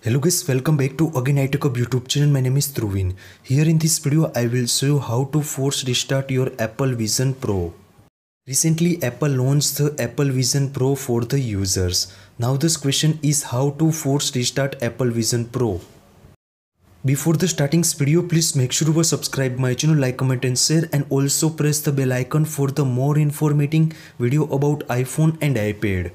Hello guys, welcome back to again iTechHub YouTube channel. My name is Truvin. Here in this video, I will show you how to force restart your Apple Vision Pro. Recently, Apple launched the Apple Vision Pro for the users. Now this question is how to force restart Apple Vision Pro. Before the starting this video, please make sure to subscribe my channel, like, comment and share, and also press the bell icon for the more informative video about iPhone and iPad.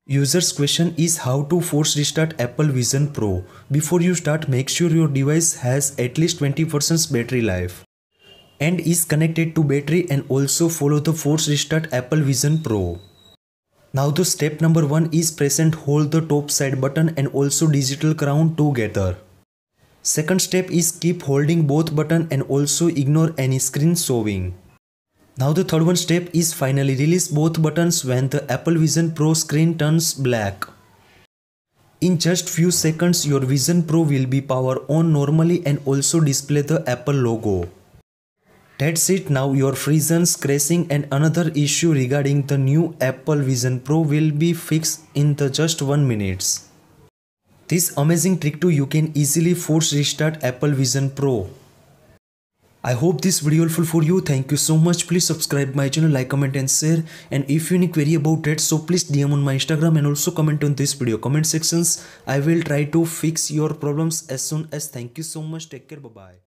User's question is how to force restart Apple Vision Pro. Before you start, make sure your device has at least 20% battery life and is connected to battery, and also follow the force restart Apple Vision Pro. Now the step number 1 is press and hold the top side button and also digital crown together. Second step is keep holding both button and also ignore any screen showing. Now the third step is finally release both buttons when the Apple Vision Pro screen turns black. In just few seconds your Vision Pro will be power on normally and also display the Apple logo. That's it. Now your freezes, crashing and another issue regarding the new Apple Vision Pro will be fixed in the just 1 minute. This amazing trick too, you can easily force restart Apple Vision Pro. I hope this video helpful for you. Thank you so much. Please subscribe my channel, like, comment and share. And if you any query about that, so please DM on my Instagram and also comment on this video comment sections. I will try to fix your problems as soon as. Thank you so much. Take care. Bye bye.